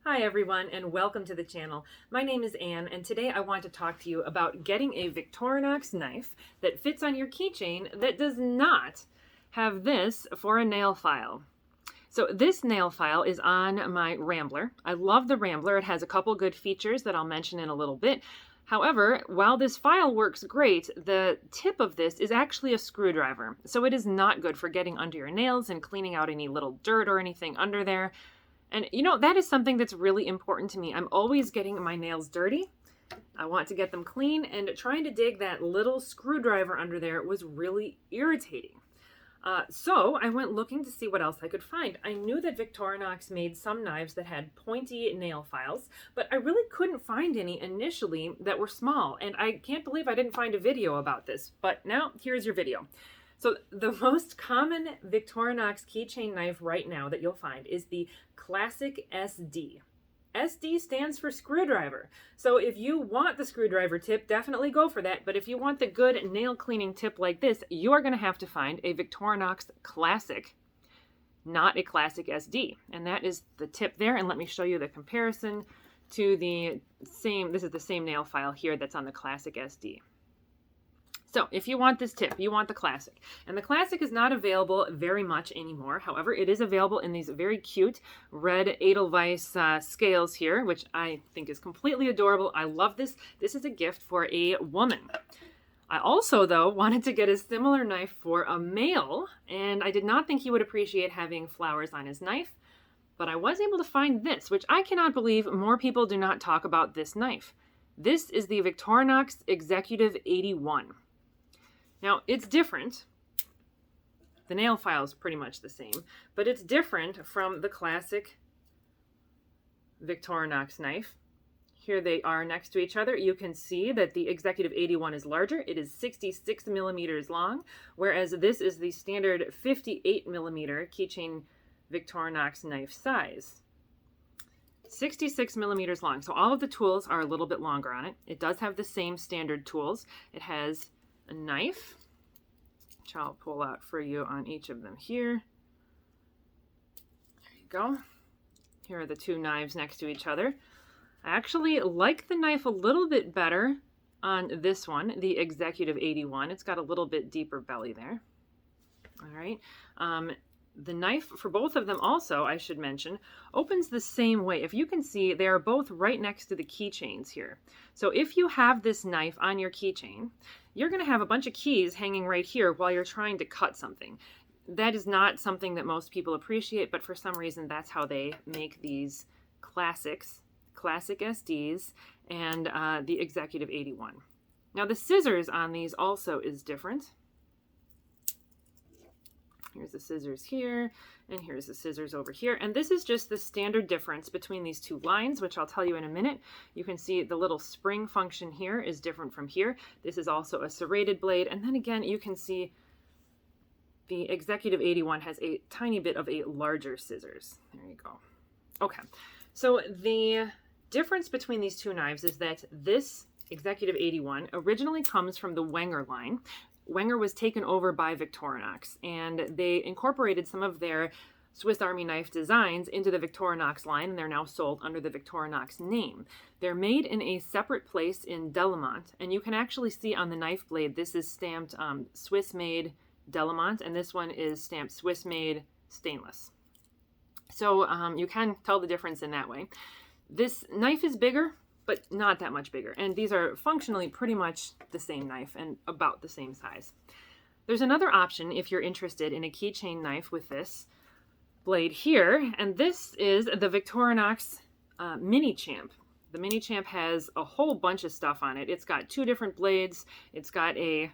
Hi everyone and welcome to the channel. My name is Anne and today I want to talk to you about getting a Victorinox knife that fits on your keychain that does not have this for a nail file. So this nail file is on my Rambler. I love the Rambler. It has a couple good features that I'll mention in a little bit. However, while this file works great, the tip of this is actually a screwdriver. So it is not good for getting under your nails and cleaning out any little dirt or anything under there. And you know, that is something that's really important to me. I'm always getting my nails dirty. I want to get them clean, and trying to dig that little screwdriver under there was really irritating. So I went looking to see what else I could find. I knew that Victorinox made some knives that had pointy nail files, but I really couldn't find any initially that were small, and I can't believe I didn't find a video about this, but now here's your video. So the most common Victorinox keychain knife right now that you'll find is the Classic SD. SD stands for screwdriver. So if you want the screwdriver tip, definitely go for that. But if you want the good nail cleaning tip like this, you are going to have to find a Victorinox Classic, not a Classic SD. And that is the tip there. And let me show you the comparison to the same, this is the same nail file here that's on the Classic SD. So if you want this tip, you want the Classic. And the Classic is not available very much anymore. However, it is available in these very cute red Edelweiss scales here, which I think is completely adorable. I love this. This is a gift for a woman. I also, though, wanted to get a similar knife for a male, and I did not think he would appreciate having flowers on his knife. But I was able to find this, which I cannot believe more people do not talk about this knife. This is the Victorinox Executive 81. Now, it's different. The nail file is pretty much the same, but it's different from the classic Victorinox knife. Here they are next to each other. You can see that the Executive 81 is larger. It is 66 millimeters long, whereas this is the standard 58 millimeter Keychain Victorinox knife size. 66 millimeters long. So all of the tools are a little bit longer on it. It does have the same standard tools. It has a knife, which I'll pull out for you on each of them here. There you go. Here are the two knives next to each other. I actually like the knife a little bit better on this one, the Executive 81. It's got a little bit deeper belly there. All right. The knife for both of them also, I should mention, opens the same way. If you can see, they are both right next to the keychains here. So if you have this knife on your keychain, you're going to have a bunch of keys hanging right here while you're trying to cut something. That is not something that most people appreciate, but for some reason that's how they make these classics, Classic SDs, and the Executive 81. Now the scissors on these also is different. Here's the scissors here, and here's the scissors over here. And this is just the standard difference between these two lines, which I'll tell you in a minute. You can see the little spring function here is different from here. This is also a serrated blade. And then again, you can see the Executive 81 has a tiny bit of a larger scissors. There you go. Okay, so the difference between these two knives is that this Executive 81 originally comes from the Wenger line. Wenger was taken over by Victorinox, and they incorporated some of their Swiss Army knife designs into the Victorinox line, and they're now sold under the Victorinox name. They're made in a separate place in Delamont, and you can actually see on the knife blade, this is stamped Swiss-made Delamont, and this one is stamped Swiss-made stainless. So you can tell the difference in that way. This knife is bigger, but not that much bigger. And these are functionally pretty much the same knife and about the same size. There's another option if you're interested in a keychain knife with this blade here, and this is the Victorinox Minichamp. The Minichamp has a whole bunch of stuff on it. It's got two different blades. It's got a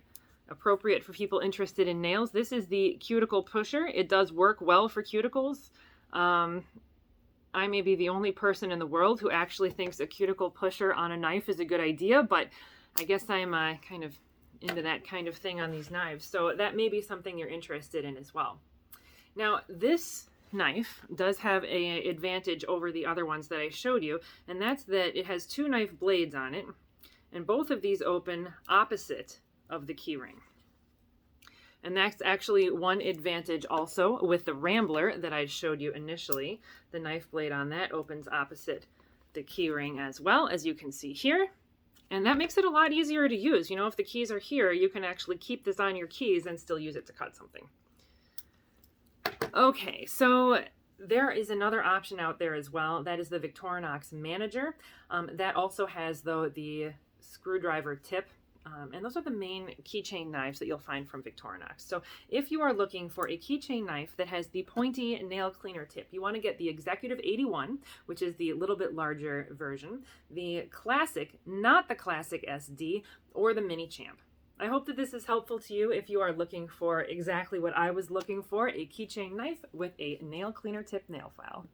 appropriate for people interested in nails. This is the cuticle pusher. It does work well for cuticles. I may be the only person in the world who actually thinks a cuticle pusher on a knife is a good idea, but I guess I'm kind of into that kind of thing on these knives. So that may be something you're interested in as well. Now, this knife does have an advantage over the other ones that I showed you, and that's that it has two knife blades on it, and both of these open opposite of the key ring. And that's actually one advantage also with the Rambler that I showed you initially. The knife blade on that opens opposite the key ring as well, as you can see here. And that makes it a lot easier to use. You know, if the keys are here, you can actually keep this on your keys and still use it to cut something. Okay, so there is another option out there as well. That is the Victorinox Manager. That also has, though, the screwdriver tip. And those are the main keychain knives that you'll find from Victorinox. So if you are looking for a keychain knife that has the pointy nail cleaner tip, you want to get the Executive 81, which is the little bit larger version, the Classic, not the Classic SD, or the Minichamp. I hope that this is helpful to you if you are looking for exactly what I was looking for, a keychain knife with a nail cleaner tip nail file.